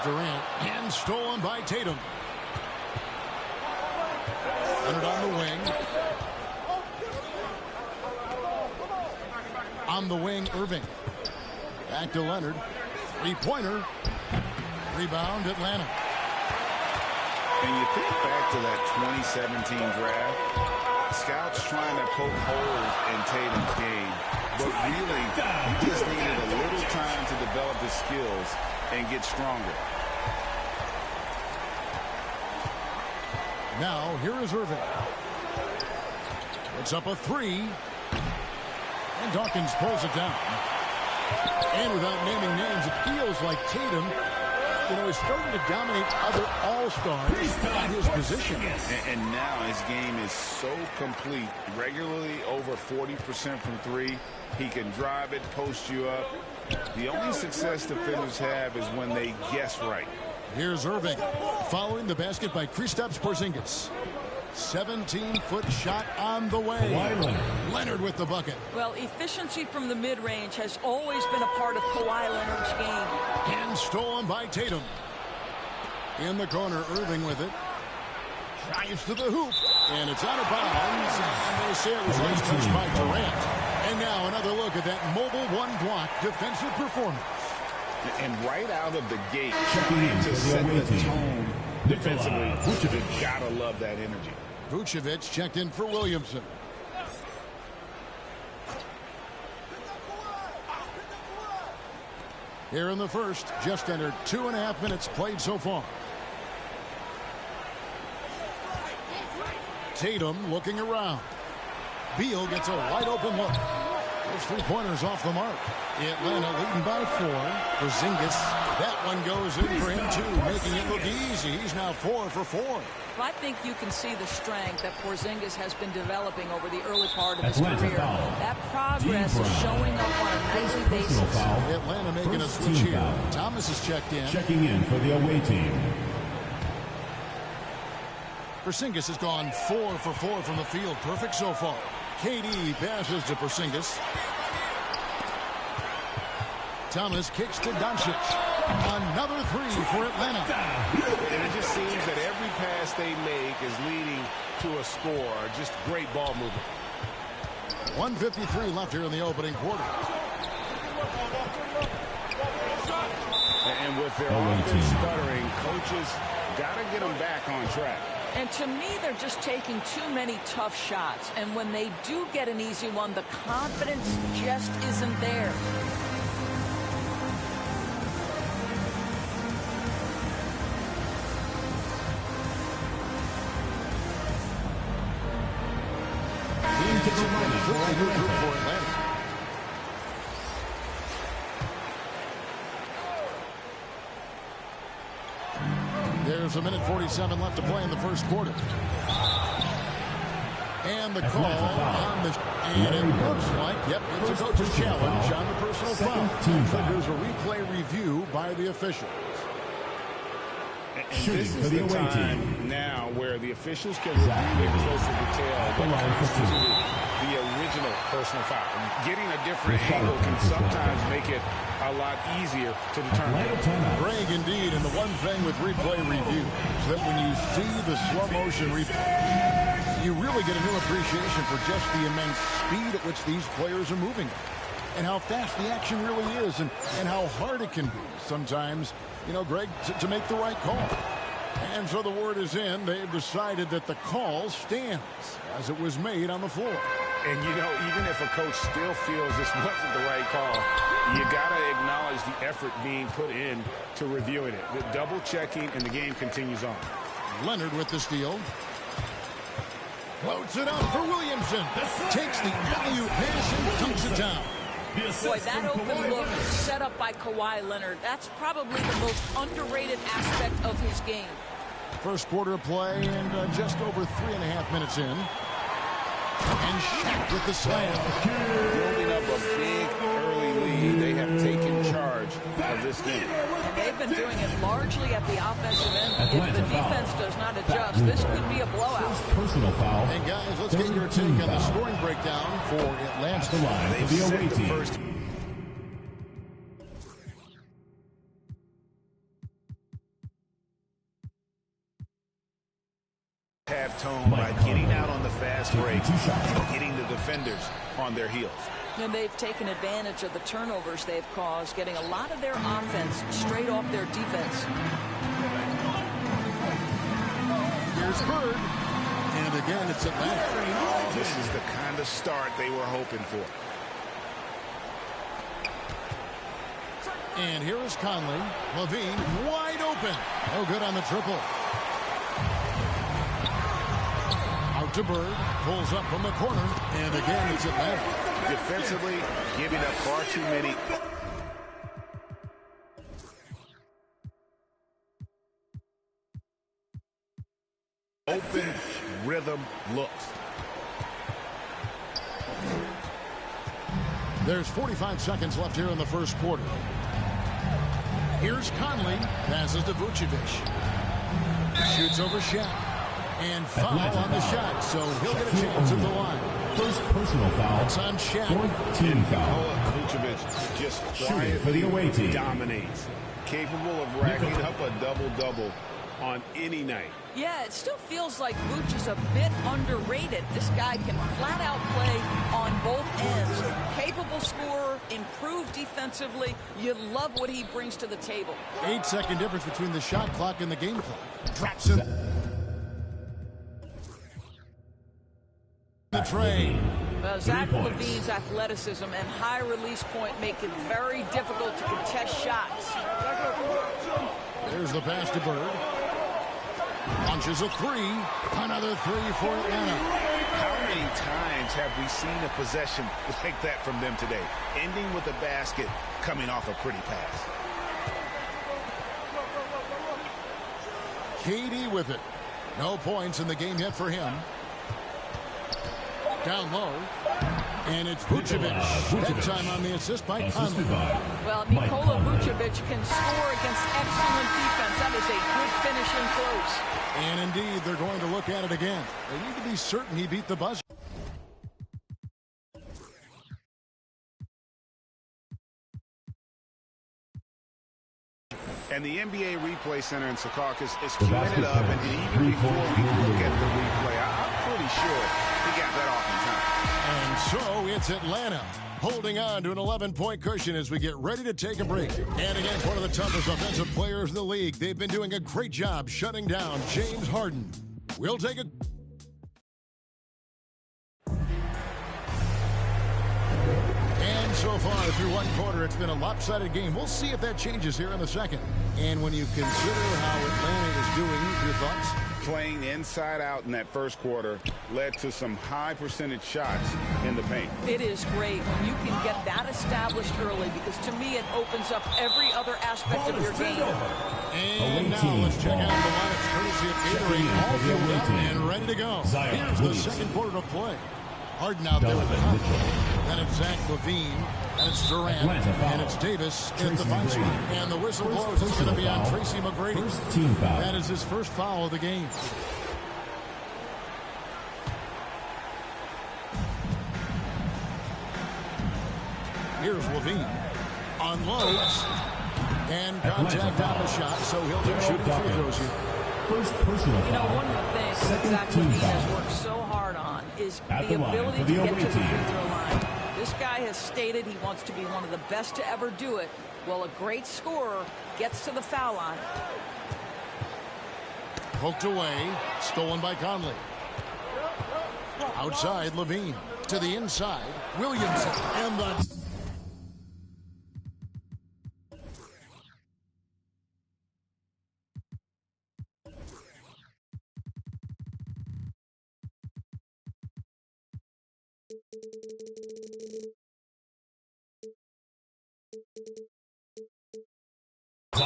Durant, and stolen by Tatum. Leonard on the wing. On the wing, Irving. Back to Leonard. Three-pointer. Rebound, Atlanta. And you think back to that 2017 draft, scouts trying to poke holes in Tatum's game. But really, he just needed a little time to develop his skills and get stronger. Now, here is Irving. It's up a three. And Dawkins pulls it down. And without naming names, it feels like Tatum, is starting to dominate other all-stars at his position. And now his game is so complete. Regularly over 40% from three. He can drive it, post you up. The only success defenders have is when they guess right. Here's Irving, following the basket by Kristaps Porzingis. 17-foot shot on the way. Leonard with the bucket. Well, efficiency from the mid-range has always been a part of Kawhi Leonard's game. And stolen by Tatum. In the corner, Irving with it. Drives to the hoop. And it's out of bounds. And they say it was last touched by Durant. And now another look at that mobile one-block defensive performance. And right out of the gate, trying to set the tone defensively. Vucevic, gotta love that energy. Vucevic checked in for Williamson. Here in the first, just under 2.5 minutes played so far. Tatum looking around. Beal gets a wide open look. Those three-pointers off the mark. Atlanta leading by 4. Porzingis, that one goes in for him too, making it look easy. He's now 4 for 4. I think you can see the strength that Porzingis has been developing over the early part of his career. That progress is showing up on a nightly basis. Atlanta making a switch here. Thomas is checked in. Checking in for the away team. Porzingis has gone 4 for 4 from the field. Perfect so far. KD passes to Porzingis. Thomas kicks to Doncic. Another three for Atlanta. And it just seems that every pass they make is leading to a score. Just great ball movement. 1:53 left here in the opening quarter. And with their offense stuttering, coaches got to get them back on track. And to me, they're just taking too many tough shots. And when they do get an easy one, the confidence just isn't there. For Atlanta. There's 1:47 left to play in the first quarter. And the call on the... And it looks like, it's a coach's challenge on the personal foul. But there's a replay review by the officials. And this is the time now where the officials can review in closer detail what constituted the original personal foul. Getting a different angle can sometimes make it a lot easier to determine. Greg, indeed, and the one thing with replay review is that when you see the slow motion replay, you really get a new appreciation for just the immense speed at which these players are moving and how fast the action really is and how hard it can be sometimes, Greg, to make the right call. And so the word is in. They've decided that the call stands as it was made on the floor. And, even if a coach still feels this wasn't the right call, you got to acknowledge the effort being put in to reviewing it. The double checking, and the game continues on. Leonard with the steal. Floats it out for Williamson. Takes the alley-oop pass and dunks it down. Boy, that open look set up by Kawhi Leonard, that's probably the most underrated aspect of his game. First quarter of play and just over 3.5 minutes in. And Shaq with the slam. Building up a big early lead. They have taken charge of this game. And they've been doing it largely at the offensive end. If the defense does not adjust, this could be a blowout. Personal foul. And guys, let's get your take on the scoring breakdown for Atlanta. The line for the away team. First. tone by getting out on the fast break and getting the defenders on their heels. And they've taken advantage of the turnovers they've caused, getting a lot of their offense straight off their defense. Here's Bird. And again, it's Atlanta. This is the kind of start they were hoping for. And here is Conley. Levine wide open. No good on the triple. Out to Bird. Pulls up from the corner. And again, it's Atlanta. Defensively, giving up far too many. Open rhythm looks. There's 45 seconds left here in the first quarter. Here's Conley. Passes to Vucevic. Shoots over Shaq. And foul on the shot, so he'll get a chance at the line. First personal foul. It's on Shaq. Team foul. Vucevic just Shooting for the away team. Dominates. Capable of racking up a double-double on any night. Yeah, it still feels like Vooch is a bit underrated. This guy can flat out play on both ends. Capable scorer, improved defensively. You love what he brings to the table. 8-second difference between the shot clock and the game clock. Drops in the tray. Well, Zach LaVine's athleticism and high release point make it very difficult to contest shots. There's the pass to Bird. Launches a three. Another three for Atlanta. How many times have we seen a possession like that from them today? Ending with a basket, coming off a pretty pass. KD with it. No points in the game yet for him. Down low. And it's Vucevic. That time on the assist by Conley. Well, Nikola Vucevic can score against excellent defense. That is a good finish in close. And indeed, they're going to look at it again. They need to be certain he beat the buzzer. And the NBA Replay Center in Secaucus is queuing it up. And even before we look at the replay, I'm pretty sure he got that off in time. And so it's Atlanta holding on to an 11-point cushion as we get ready to take a break. And against one of the toughest offensive players in the league, they've been doing a great job shutting down James Harden. We'll take a... And so far through one quarter, it's been a lopsided game. We'll see if that changes here in the second. And when you consider how Atlanta is doing, your thoughts? Playing inside out in that first quarter led to some high percentage shots in the paint. It is great when you can get that established early, because to me it opens up every other aspect of your game. And now let's check out the lineups courtesy of Gatorade, all fueled up and ready to go. Here's the second quarter of play. Harden out there with the cup. Then it's Zach LaVine. And it's Durant. And it's Davis at the 5 spot. And the whistle blows. It's going to be on Tracy McGrady. That is his first foul of the game. Here's LaVine. Unloads. And contact on the shot, so he'll do shooting free throws here. First personal foul. You know, one of the things that Zach LaVine has worked so hard on is the ability to get to the free throw line. This guy has stated he wants to be one of the best to ever do it. Well, a great scorer gets to the foul line. Poked away. Stolen by Conley. Outside, LaVine. To the inside. Williamson. And the...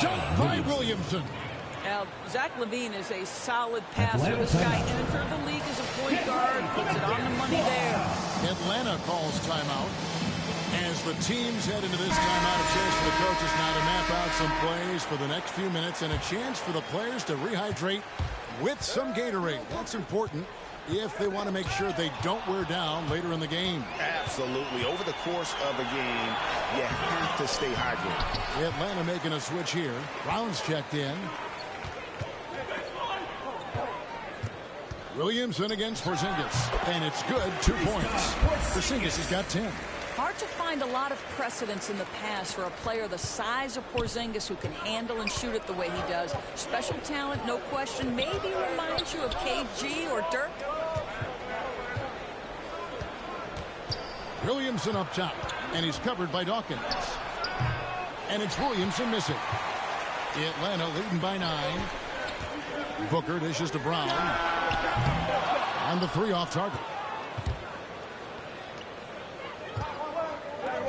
Jump by Williamson. Now, Zach LaVine is a solid passer. This guy entered the league as a point guard, puts it on the money there. Atlanta calls timeout. As the teams head into this timeout, a chance for the coaches now to map out some plays for the next few minutes and a chance for the players to rehydrate with some Gatorade. That's important if they want to make sure they don't wear down later in the game. Absolutely. Over the course of a game, you have to stay hydrated. Atlanta making a switch here. Brown's checked in. Williamson against Porzingis, and it's good. 2 points. Porzingis has got 10. Hard to find a lot of precedence in the past for a player the size of Porzingis who can handle and shoot it the way he does. Special talent, no question. Maybe reminds you of KG or Dirk. Williamson up top, and he's covered by Dawkins. And it's Williamson missing. Atlanta leading by 9. Booker dishes to Brown. On the 3 off target.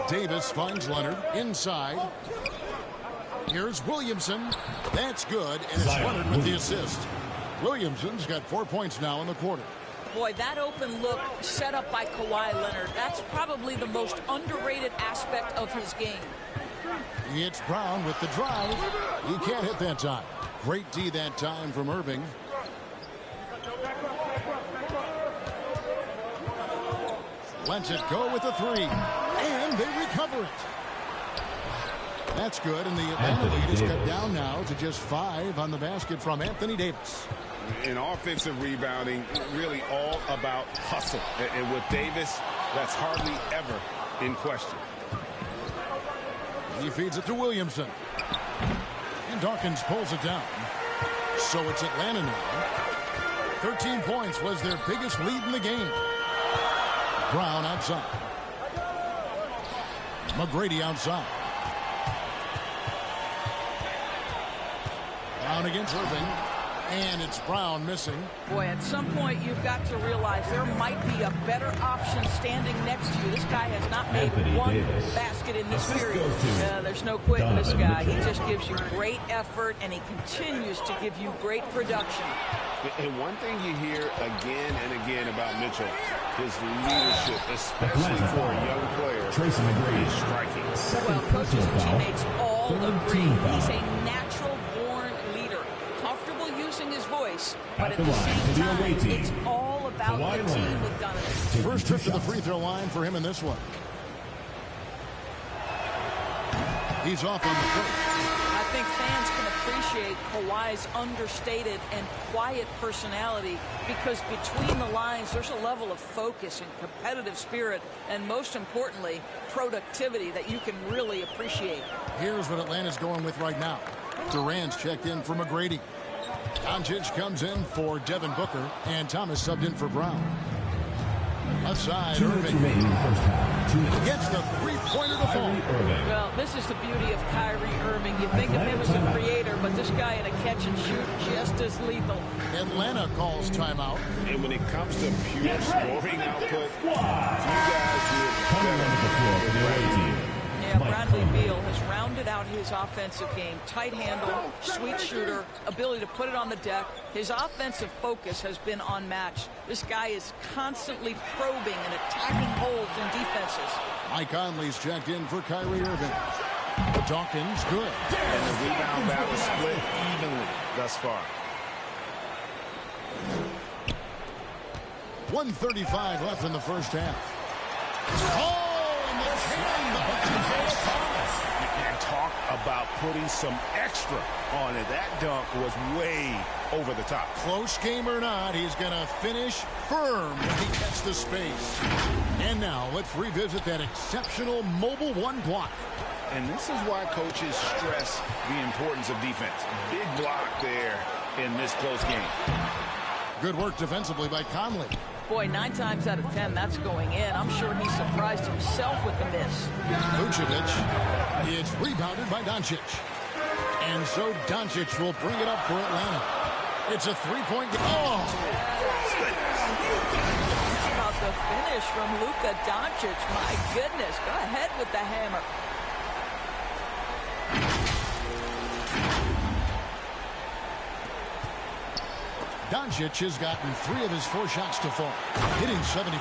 Davis finds Leonard inside. Here's Williamson. That's good, and it's Leonard with the assist. Williamson's got 4 points now in the quarter. Boy, that open look set up by Kawhi Leonard, that's probably the most underrated aspect of his game. It's Brown with the drive. He can't hit that time. Great D that time from Irving. Lets it go with the 3. And they recover it. That's good, and the Atlanta lead is cut down now to just 5 on the basket from Anthony Davis. In offensive rebounding, really all about hustle. And with Davis, that's hardly ever in question. He feeds it to Williamson. And Dawkins pulls it down. So it's Atlanta now. 13 points was their biggest lead in the game. Brown outside. McGrady outside. Brown against Irving. And it's Brown missing. Boy, at some point you've got to realize there might be a better option standing next to you. This guy has not made one basket in this period. There's no quitting this guy. He just gives you great effort, and he continues to give you great production. And one thing you hear again and again about Mitchell, his leadership, especially for a young player, is striking. Well, coaches and teammates all agree. He's a natural-born leader, comfortable using his voice, but at the same time, it's all about the team with Donovan. First trip to the free throw line for him in this one. He's off on the first. I think fans can appreciate Kawhi's understated and quiet personality because between the lines there's a level of focus and competitive spirit and most importantly productivity that you can really appreciate. Here's what Atlanta's going with right now. Durant's checked in for McGrady. Doncic comes in for Devin Booker, and Thomas subbed in for Brown. Outside, Irving gets the three-pointer to fall. Well, this is the beauty of Kyrie Irving. You think of him as a creator, but this guy in a catch and shoot just as lethal. Atlanta calls timeout. And when it comes to pure scoring output, you guys did better. Yeah, Bradley Beal has rounded out his offensive game. Tight handle, sweet shooter, ability to put it on the deck. His offensive focus has been unmatched. This guy is constantly probing and attacking holes in defenses. Mike Conley's checked in for Kyrie Irving. Dawkins, good. And the rebound battle split evenly thus far. 1:35 left in the first half. Oh! And talk about putting some extra on it. That dunk was way over the top. Close game or not, he's going to finish firm when he gets the space. And now let's revisit that exceptional mobile one block. And this is why coaches stress the importance of defense. Big block there in this close game. Good work defensively by Conley. Boy, 9 times out of 10, that's going in. I'm sure he surprised himself with the miss. Vucevic, it's rebounded by Doncic. And so Doncic will bring it up for Atlanta. It's a three-point game. Oh! How about the finish from Luka Doncic? My goodness, go ahead with the hammer. Doncic has gotten 3 of his 4 shots to fall, hitting 75%.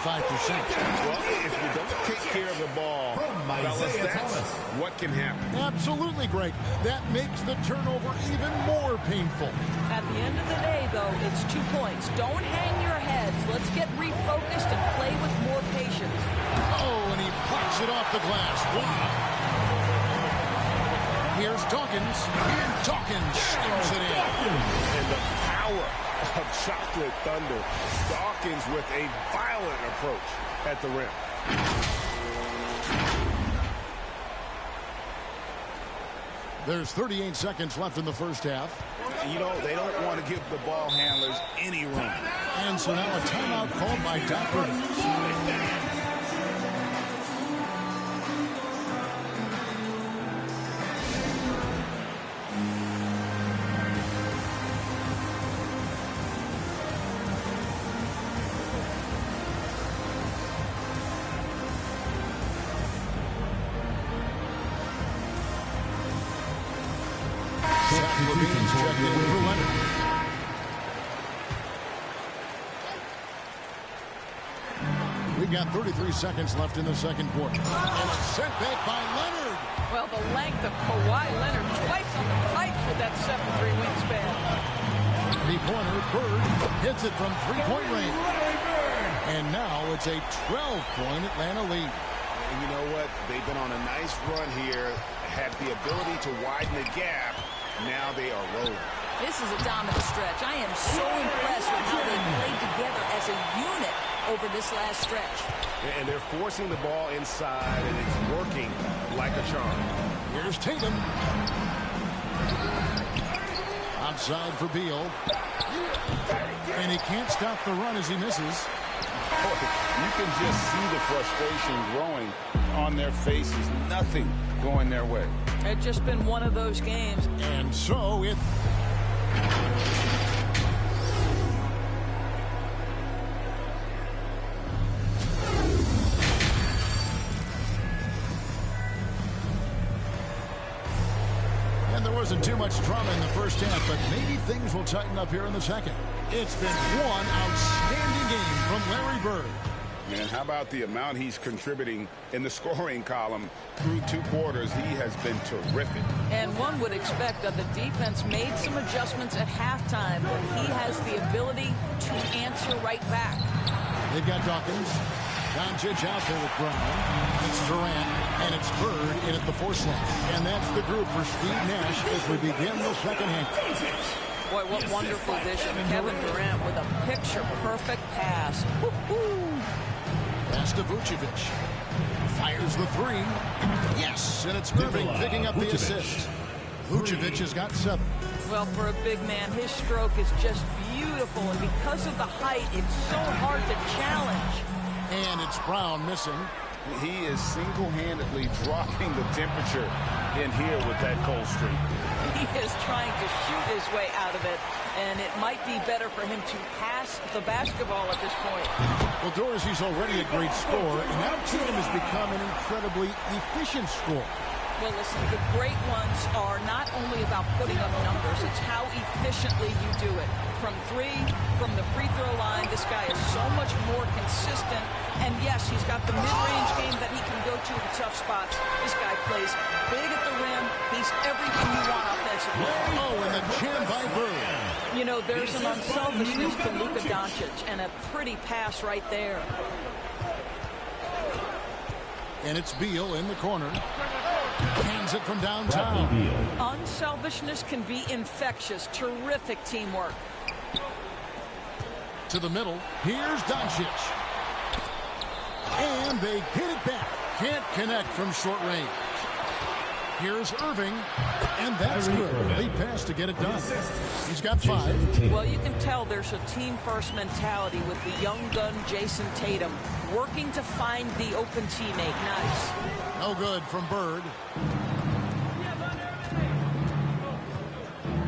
Well, if you don't take care of the ball, fellas, that's what can happen. Absolutely, Greg. That makes the turnover even more painful. At the end of the day, though, it's 2 points. Don't hang your heads. Let's get refocused and play with more patience. Oh, and he blocks it off the glass. Wow. Here's Dawkins, and Dawkins shoots it in. And the power of chocolate thunder. Dawkins with a violent approach at the rim. There's 38 seconds left in the first half. You know, they don't want to give the ball handlers any room. And so now a timeout called by Doc Rivers. Levine's checked in for Leonard. We've got 33 seconds left in the second quarter. And it's sent back by Leonard. Well, the length of Kawhi Leonard twice on the pipes with that 7'3" wingspan. Three-pointer, Bird hits it from three-point range. And now it's a 12-point Atlanta lead. And you know what? They've been on a nice run here, had the ability to widen the gap. Now they are rolling. This is a dominant stretch. I am so impressed with how they played together as a unit over this last stretch. And they're forcing the ball inside, and it's working like a charm. Here's Tatum. Outside for Beal. And he can't stop the run as he misses. You can just see the frustration growing on their faces. Nothing going their way. It's just been one of those games. And so it... And there wasn't too much drama in the first half, but maybe things will tighten up here in the second. It's been one outstanding game from Larry Bird. And how about the amount he's contributing in the scoring column through 2 quarters? He has been terrific. And one would expect that the defense made some adjustments at halftime, but he has the ability to answer right back. They've got Dawkins. Doncic out there with Brown. It's Durant, and it's Bird in at the 4 slot. And that's the group for Steve Nash as we begin the second half. Boy, what wonderful vision. Kevin Durant with a picture-perfect pass. Woo-hoo. Pass to Vucevic. Fires the 3. Yes, and it's Irving picking up the assist. Vucevic has got 7. Well, for a big man, his stroke is just beautiful, and because of the height, it's so hard to challenge. And it's Brown missing. He is single-handedly dropping the temperature in here with that cold streak. He is trying to shoot his way out of it, and it might be better for him to pass the basketball at this point. Well, Dorsey's already a great scorer, and now Tatum has become an incredibly efficient scorer. Well, listen, the great ones are not only about putting up numbers, it's how efficiently you do it. From 3, from the free throw line, this guy is so much more consistent. And yes, he's got the mid-range game that he can go to in tough spots. This guy plays big at the rim. He's everything you want offensively. Oh, and the jam by Bird. You know, there's an unselfishness to Luka Doncic, and a pretty pass right there. And it's Beal in the corner. Hands it from downtown. Unselfishness can be infectious. Terrific teamwork. To the middle. Here's Doncic. And they get it back. Can't connect from short range. Here's Irving. And that's good. Lead pass to get it done. He's got 5. Well, you can tell there's a team-first mentality with the young gun Jason Tatum working to find the open teammate. Nice. No good from Bird.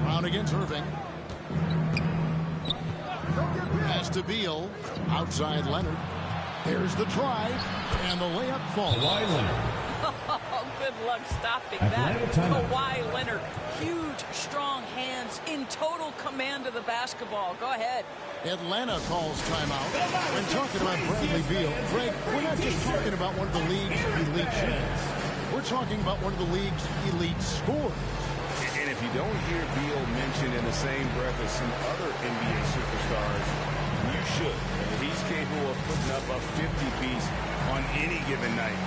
Brown against Irving. Pass to Beal. Outside Leonard. There's the drive. And the layup falls. Oh, good luck stopping that. Kawhi Leonard. Huge, strong hands in total command of the basketball. Go ahead. Atlanta calls timeout. When talking about Bradley Beal, Greg, we're not just talking about one of the league's elite shooters. We're talking about one of the league's elite scorers. And if you don't hear Beal mentioned in the same breath as some other NBA superstars, you should. He's capable of putting up a 50-piece on any given night.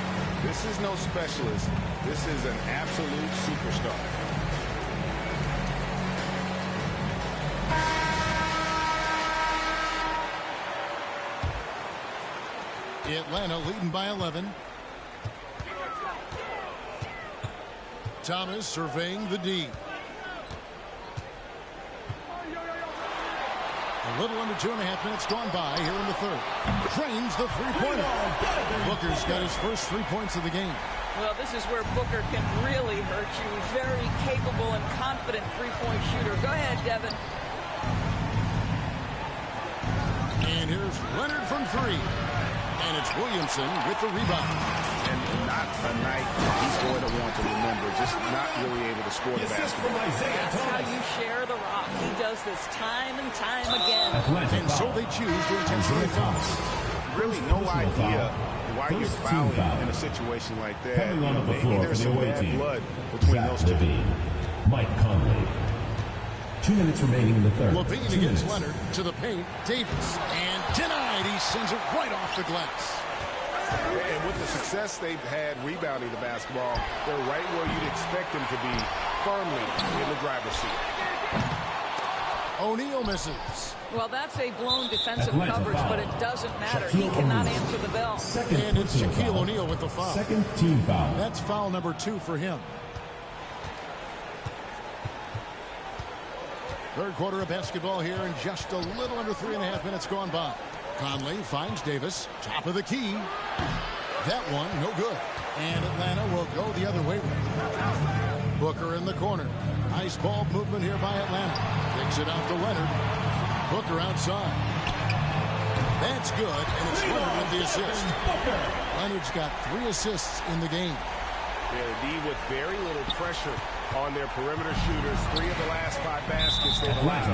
This is no specialist. This is an absolute superstar. Atlanta leading by 11. Thomas surveying the D. A little under 2.5 minutes gone by here in the third. Drains the three-pointer. Booker's got his first 3 points of the game. Well, this is where Booker can really hurt you. Very capable and confident three-point shooter. Go ahead, Devin. And here's Leonard from three. And it's Williamson with the rebound. And not a night he's going to want to remember, just not really able to score the basketball. That's how you share the rock. He does this time and time again. And so they choose to intentionally foul. Really no idea why you're fouling in a situation like that. Maybe there's some bad blood between those two. Mike Conley. 2 minutes remaining in the third. Levine against Leonard to the paint. Davis. And denied. He sends it right off the glass. And with the success they've had rebounding the basketball, they're right where you'd expect them to be, firmly in the driver's seat. O'Neal misses. Well, that's a blown defensive coverage, but it doesn't matter. He cannot answer the bell. And it's Shaquille O'Neal with the foul. Second team foul. That's foul number 2 for him. Third quarter of basketball here, and just a little under 3.5 minutes gone by. Conley finds Davis, top of the key. That one, no good. And Atlanta will go the other way with it. Booker in the corner. Nice ball movement here by Atlanta. Kicks it out to Leonard. Booker outside. That's good, and it's Leonard with the assist. Leonard's got 3 assists in the game. Yeah, the D with very little pressure on their perimeter shooters. 3 of the last 5 baskets they've allowed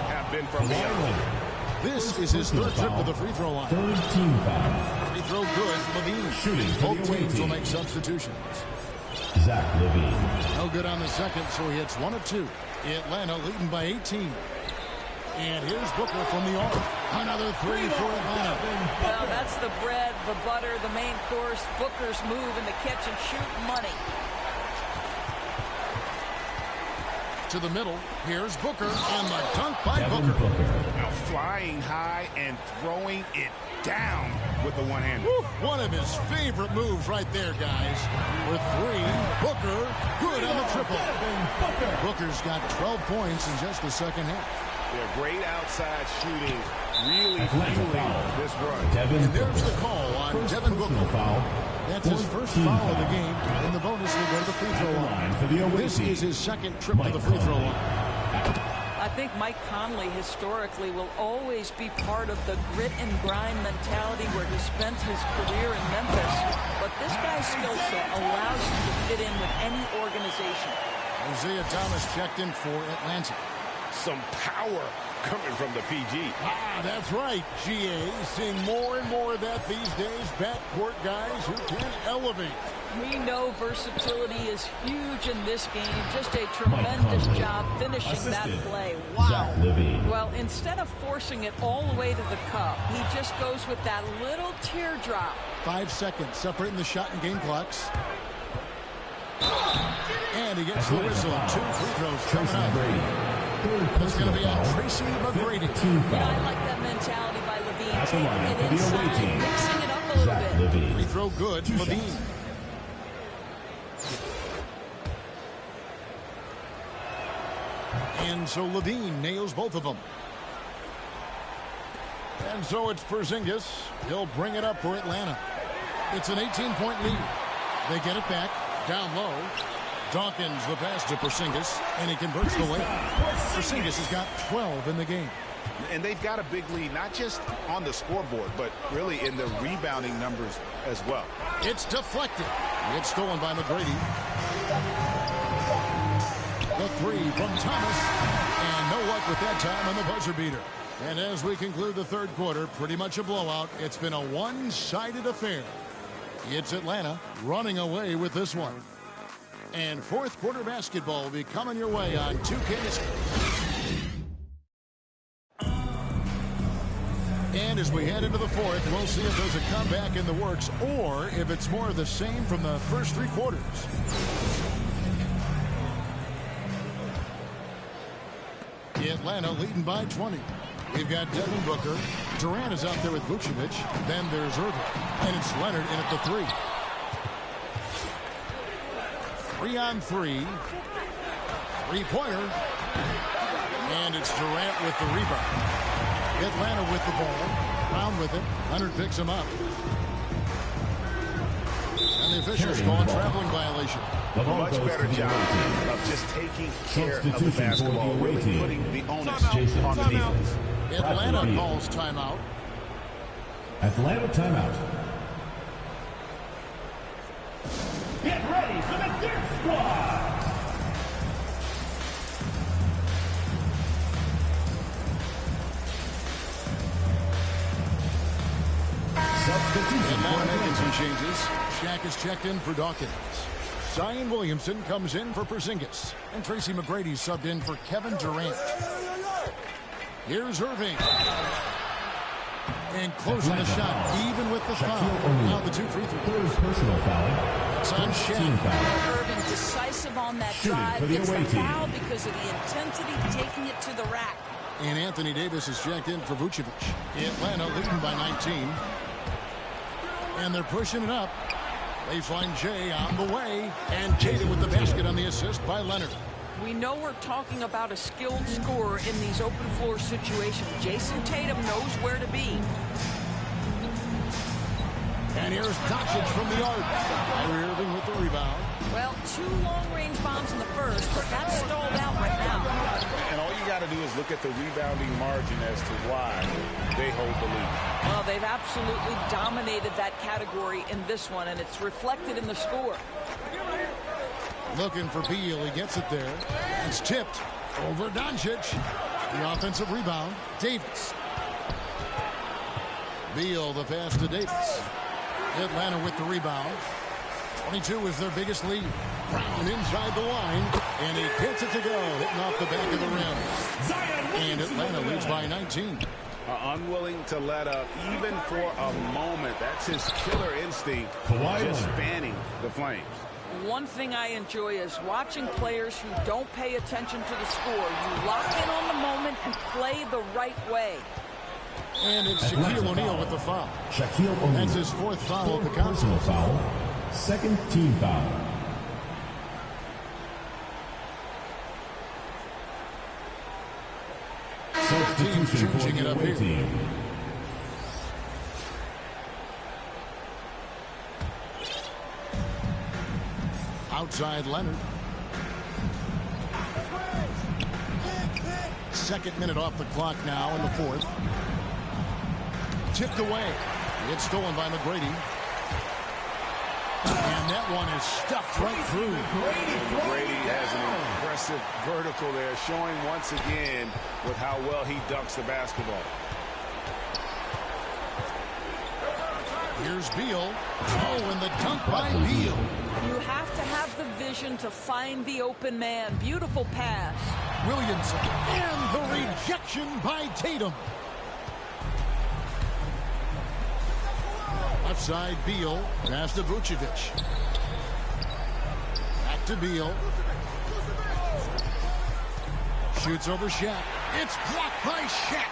have been from the line. This is his third trip to the free throw line. Third team foul. Free throw good. Levine Shooting for both the away teams will team. make substitutions. Zach Levine. No good on the second, so he hits 1 of 2. Atlanta leading by 18. And here's Booker from the arc. Another 3 for Atlanta. Well, that's the bread, the butter, the main course. Booker's move in the catch and shoot money. To the middle. Here's Booker, and the dunk by Booker. Now flying high and throwing it down with the one-hander. One of his favorite moves right there, guys. With 3, Booker, good on the triple. Booker's got 12 points in just the second half. Yeah, great outside shooting, really fueling this run. And there's the call on Devin Booker. Foul. That's his first foul of the game, and the bonus will go to the free throw line. This is his second trip to the free throw line. I think Mike Conley historically will always be part of the grit and grind mentality where he spent his career in Memphis. But this guy's skill set allows him to fit in with any organization. Isaiah Thomas checked in for Atlanta. Some power coming from the PG. That's right, GA. Seeing more and more of that these days. Backcourt guys who can elevate. We know versatility is huge in this game. Just a tremendous job finishing that play. Wow. Well, instead of forcing it all the way to the cup, he just goes with that little teardrop. 5 seconds separating the shot and game clocks. And he gets the whistle. 2 free throws coming up. It's going to be on Tracy McGrady. I like that mentality by Levine. Taking it inside, mixing it up a little bit. Free throw good, Levine. And so Levine nails both of them. And so it's Porzingis. He'll bring it up for Atlanta. It's an 18-point lead. They get it back, down low. Dawkins the pass to Porzingis, and he converts the layup. Porzingis has got 12 in the game. And they've got a big lead, not just on the scoreboard, but really in the rebounding numbers as well. It's deflected. It's stolen by McGrady. The 3 from Thomas. And no luck with that time on the buzzer beater. And as we conclude the third quarter, pretty much a blowout. It's been a one-sided affair. It's Atlanta running away with this one. And fourth quarter basketball will be coming your way on 2K. And as we head into the fourth, we'll see if there's a comeback in the works or if it's more of the same from the first 3 quarters. Atlanta leading by 20. We've got Devin Booker. Durant is out there with Vucevic. Then there's Irving. And it's Leonard in at the 3. 3-on-3. Three-pointer. And it's Durant with the rebound. Atlanta with the ball. Brown with it. Leonard picks him up. And the officials call a traveling violation. A much better job of just taking care of the basketball, really putting the onus on the defense. Atlanta calls timeout. Atlanta timeout. Get ready for the Dirt Squad! Atlanta making some changes. Shaq is checked in for Dawkins. Zion Williamson comes in for Porzingis. And Tracy McGrady subbed in for Kevin Durant. Here's Irving. And closing the shot, even with the foul. Now the 2 free throws. Third personal foul. It's on Shaq. Irving decisive on that drive. Gets the foul because of the intensity, taking it to the rack. And Anthony Davis is checked in for Vucevic. Atlanta leading by 19. And they're pushing it up. Baseline Jay on the way. And Tatum with the basket on the assist by Leonard. We know we're talking about a skilled scorer in these open floor situations. Jason Tatum knows where to be. And here's Doncic from the arc. Kyrie Irving with the rebound. Well, 2 long-range bombs in the first, but that's stalled out right now. And all you got to do is look at the rebounding margin as to why they hold the lead. Well, they've absolutely dominated that category in this one, and it's reflected in the score. Looking for Beal. He gets it there. It's tipped over Doncic. The offensive rebound. Davis. Beal, the pass to Davis. Atlanta with the rebound. 22 is their biggest lead. Brown inside the line. And he gets it to go. Hitting off the back of the rim. And Atlanta leads by 19. Unwilling to let up even for a moment. That's his killer instinct. Just fanning the flames. One thing I enjoy is watching players who don't pay attention to the score. You lock in on the moment and play the right way. And it's Shaquille O'Neal with the foul. Shaquille O'Neal. That's his 4th foul of the personal foul. 2nd team foul. Team's changing it up here. Outside Leonard. 2nd minute off the clock now in the 4th. Tipped away. It's stolen by McGrady. And that one is stuffed right through. McGrady has an impressive vertical there, showing once again with how well he dunks the basketball. Here's Beal. Oh, and the dunk by Beal. You have to have the vision to find the open man. Beautiful pass. Williamson. And the rejection by Tatum. Left side, Beal. Pass to Vucevic. Back to Beal. Shoots over Shaq. It's blocked by Shaq.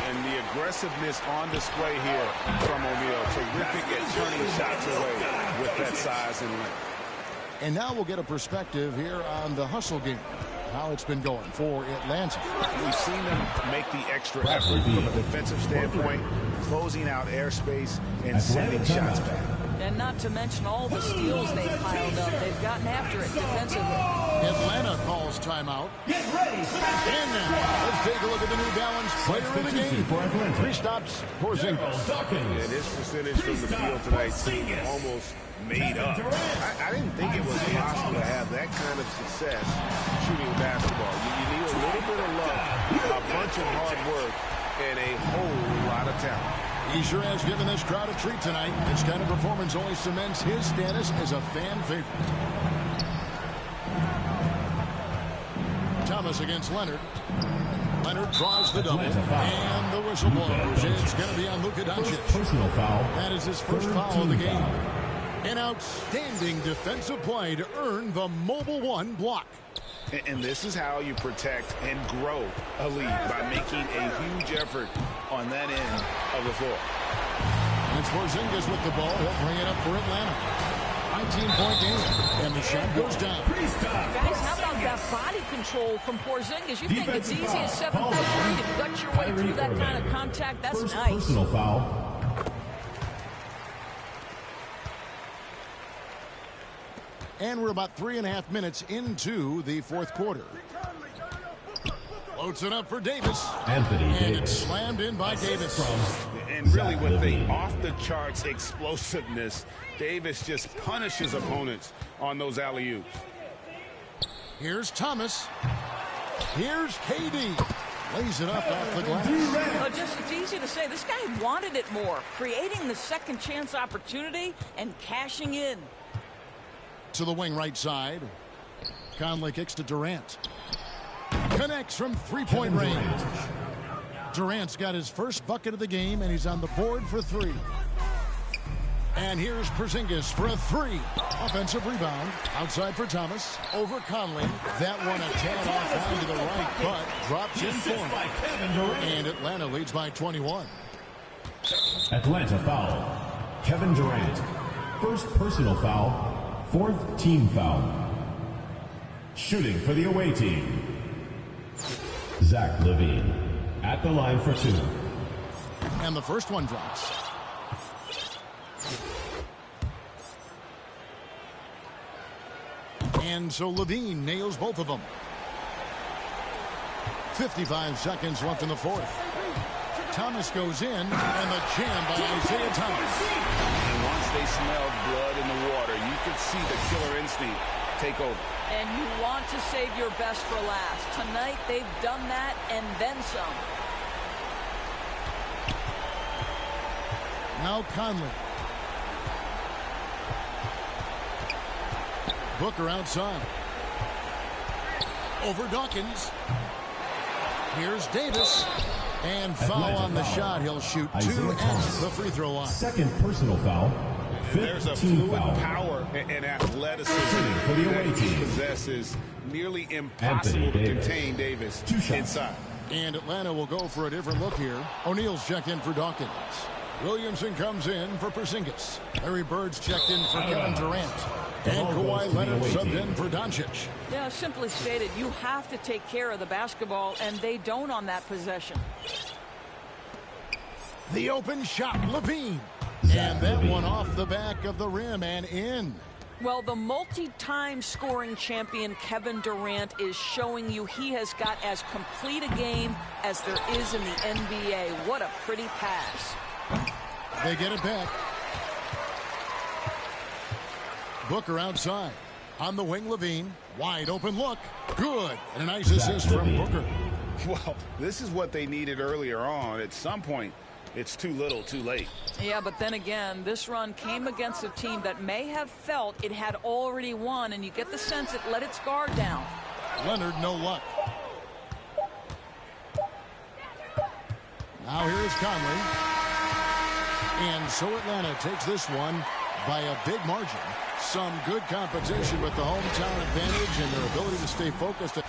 And the aggressiveness on display here from O'Neal. Terrific at turning shots away with that size and length. And now we'll get a perspective here on the hustle game. How it's been going for Atlanta. We've seen them make the extra effort from a defensive standpoint, closing out airspace and sending shots back. And not to mention all the steals they've piled up. They've gotten after it defensively. Atlanta calls timeout. Get ready for the And now, let's take a look at the New Balance player of the game. 3 stops, Porzingis. And his percentage from the field tonight seemed almost made up. I didn't think it was possible to have that kind of success shooting basketball. You need a little bit of luck, a bunch of hard work, and a whole lot of talent. He sure has given this crowd a treat tonight. This kind of performance only cements his status as a fan favorite. Thomas against Leonard. Leonard draws the double. And the whistle blows. It's going to be on Luka Doncic. Personal foul. That is his first foul of the game. An outstanding defensive play to earn the mobile one block. And this is how you protect and grow a lead, by making a huge effort on that end of the floor. And it's Porzingis with the ball. He'll bring it up for Atlanta. 19-point game, and the shot goes down. Guys, how about that body control from Porzingis? You think it's easy as 7'3" to gut your way through that kind of contact? That's nice. Personal foul. And we're about 3.5 minutes into the fourth quarter. Floats it up for Davis. And it's slammed in by Davis. And really, with the off-the-charts explosiveness, Davis just punishes opponents on those alley-oops. Here's Thomas. Here's KD. Lays it up off the glass. It's easy to say. This guy wanted it more. Creating the second chance opportunity and cashing in. To the wing right side. Conley kicks to Durant. Connects from three-point range. Durant's got his first bucket of the game, and he's on the board for 3. And here's Porzingis for a 3. Offensive rebound. Outside for Thomas. Over Conley. That one a tad off down to the right, but drops in for him. And Atlanta leads by 21. Atlanta foul. Kevin Durant. First personal foul. 4th team foul. Shooting for the away team. Zach LaVine at the line for 2. And the first one drops. And so LaVine nails both of them. 55 seconds left in the fourth. Thomas goes in, and the jam by Isaiah Thomas. And once they smelled blood in the water, you could see the killer instinct take over. And you want to save your best for last. Tonight, they've done that and then some. Now Conley. Booker outside. Over Dawkins. Here's Davis. And foul on the shot. He'll shoot 2 at the free throw line. Second personal foul. There's a fluid power and athleticism for the away that he team. possesses. Nearly impossible to contain Davis inside. And Atlanta will go for a different look here. O'Neal's checked in for Dawkins. Williamson comes in for Porzingis. Larry Bird's checked in for Kevin Durant. And Kawhi Leonard subbed in for Doncic. Yeah, simply stated, you have to take care of the basketball, and they don't on that possession. The open shot, LaVine. And that one off the back of the rim and in. Well, the multi-time scoring champion Kevin Durant is showing you he has got as complete a game as there is in the NBA. What a pretty pass. They get it back. Booker outside. On the wing, LaVine. Wide open look. Good. And a nice assist from Booker. Well, this is what they needed earlier on. At some point, it's too little, too late. Yeah, but then again, this run came against a team that may have felt it had already won, and you get the sense it let its guard down. Leonard, no luck. Now here's Conley. And so Atlanta takes this one by a big margin. Some good competition with the hometown advantage and their ability to stay focused.